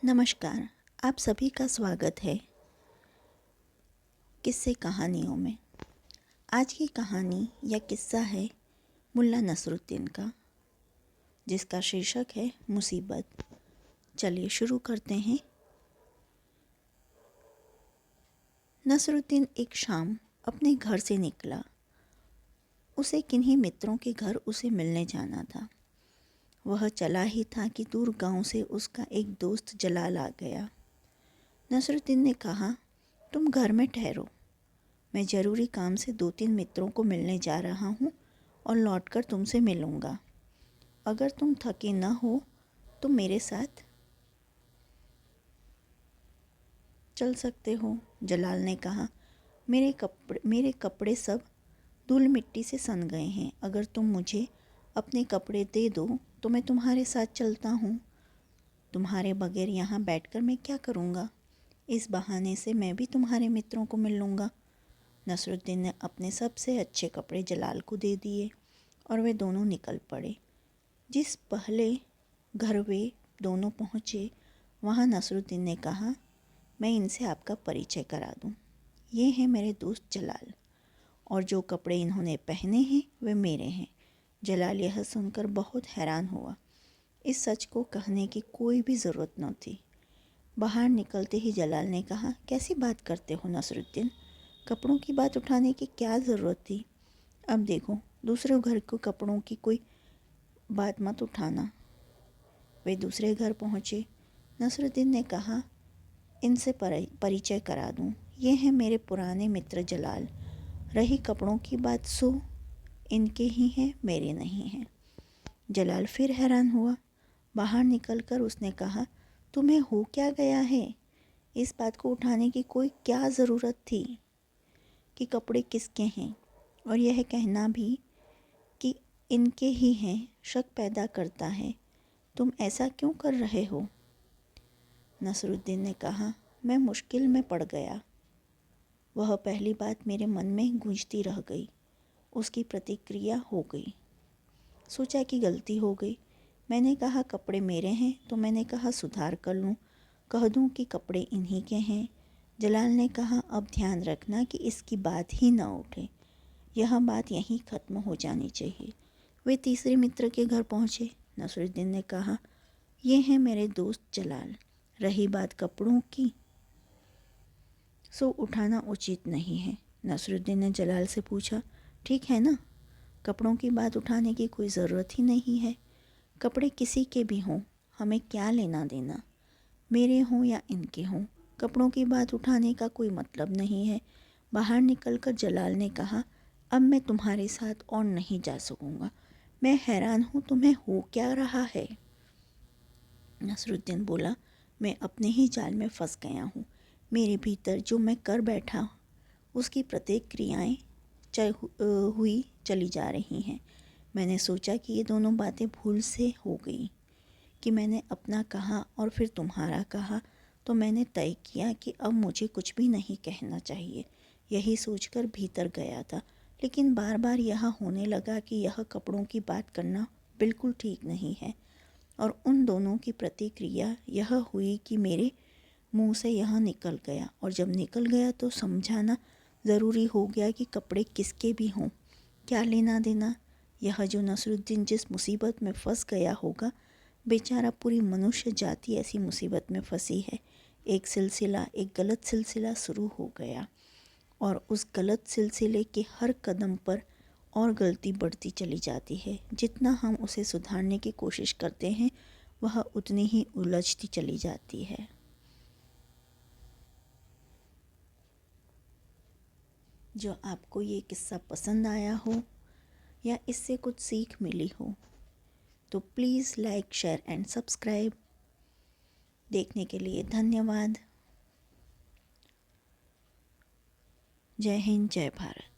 नमस्कार। आप सभी का स्वागत है किस्से कहानियों में। आज की कहानी या किस्सा है मुल्ला नसरुद्दीन का, जिसका शीर्षक है मुसीबत। चलिए शुरू करते हैं। नसरुद्दीन एक शाम अपने घर से निकला। उसे किन्हीं मित्रों के घर उसे मिलने जाना था। वह चला ही था कि दूर गांव से उसका एक दोस्त जलाल आ गया। नसरुद्दीन ने कहा, तुम घर में ठहरो, मैं ज़रूरी काम से 2-3 मित्रों को मिलने जा रहा हूँ और लौटकर तुमसे मिलूँगा। अगर तुम थके न हो तो मेरे साथ चल सकते हो। जलाल ने कहा, मेरे कपड़े सब धूल मिट्टी से सन गए हैं। अगर तुम मुझे अपने कपड़े दे दो तो मैं तुम्हारे साथ चलता हूँ। तुम्हारे बगैर यहाँ बैठकर मैं क्या करूँगा? इस बहाने से मैं भी तुम्हारे मित्रों को मिल लूँगा। नसरुद्दीन ने अपने सबसे अच्छे कपड़े जलाल को दे दिए और वे दोनों निकल पड़े। जिस पहले घर वे दोनों पहुँचे, वहाँ नसरुद्दीन ने कहा, मैं इनसे आपका परिचय करा दूँ। ये हैं मेरे दोस्त जलाल, और जो कपड़े इन्होंने पहने हैं वे मेरे हैं। जलाल यह सुनकर बहुत हैरान हुआ। इस सच को कहने की कोई भी ज़रूरत न थी। बाहर निकलते ही जलाल ने कहा, कैसी बात करते हो नसरुद्दीन? कपड़ों की बात उठाने की क्या ज़रूरत थी? अब देखो, दूसरे घर के कपड़ों की कोई बात मत उठाना। वे दूसरे घर पहुँचे। नसरुद्दीन ने कहा, इनसे परिचय करा दूँ। ये हैं मेरे पुराने मित्र जलाल। रही कपड़ों की बात, सो इनके ही हैं, मेरे नहीं हैं। जलाल फिर हैरान हुआ। बाहर निकलकर उसने कहा, तुम्हें हो क्या गया है? इस बात को उठाने की कोई क्या ज़रूरत थी कि कपड़े किसके हैं, और यह कहना भी कि इनके ही हैं शक पैदा करता है। तुम ऐसा क्यों कर रहे हो? नसरुद्दीन ने कहा, मैं मुश्किल में पड़ गया। वह पहली बात मेरे मन में गूंजती रह गई। उसकी प्रतिक्रिया हो गई। सोचा कि गलती हो गई। मैंने कहा कपड़े मेरे हैं तो मैंने कहा सुधार कर लूँ, कह दूँ कि कपड़े इन्हीं के हैं। जलाल ने कहा, अब ध्यान रखना कि इसकी बात ही ना उठे। यह बात यहीं ख़त्म हो जानी चाहिए। वे तीसरे मित्र के घर पहुँचे। नसरुद्दीन ने कहा, ये हैं मेरे दोस्त जलाल। रही बात कपड़ों की, सो उठाना उचित नहीं है। नसरुद्दीन ने जलाल से पूछा, ठीक है ना? कपड़ों की बात उठाने की कोई ज़रूरत ही नहीं है। कपड़े किसी के भी हों, हमें क्या लेना देना, मेरे हों या इनके हों। कपड़ों की बात उठाने का कोई मतलब नहीं है। बाहर निकलकर जलाल ने कहा, अब मैं तुम्हारे साथ और नहीं जा सकूँगा। मैं हैरान हूँ, तुम्हें हो क्या रहा है? नसरुद्दीन बोला, मैं अपने ही जाल में फंस गया हूँ। मेरे भीतर जो मैं कर बैठा उसकी प्रत्येक क्रियाएँ हुई चली जा रही हैं। मैंने सोचा कि ये दोनों बातें भूल से हो गई कि मैंने अपना कहा और फिर तुम्हारा कहा, तो मैंने तय किया कि अब मुझे कुछ भी नहीं कहना चाहिए। यही सोचकर भीतर गया था, लेकिन बार बार यह होने लगा कि यह कपड़ों की बात करना बिल्कुल ठीक नहीं है। और उन दोनों की प्रतिक्रिया यह हुई कि मेरे मुंह से यह निकल गया, और जब निकल गया तो समझाना ज़रूरी हो गया कि कपड़े किसके भी हों, क्या लेना देना। यह जो नसरुद्दीन जिस मुसीबत में फंस गया होगा, बेचारा पूरी मनुष्य जाति ऐसी मुसीबत में फंसी है। एक गलत सिलसिला शुरू हो गया, और उस गलत सिलसिले के हर कदम पर और गलती बढ़ती चली जाती है। जितना हम उसे सुधारने की कोशिश करते हैं, वह उतनी ही उलझती चली जाती है। जो आपको ये किस्सा पसंद आया हो या इससे कुछ सीख मिली हो, तो please like, share and subscribe. देखने के लिए धन्यवाद। जय हिंद, जय भारत।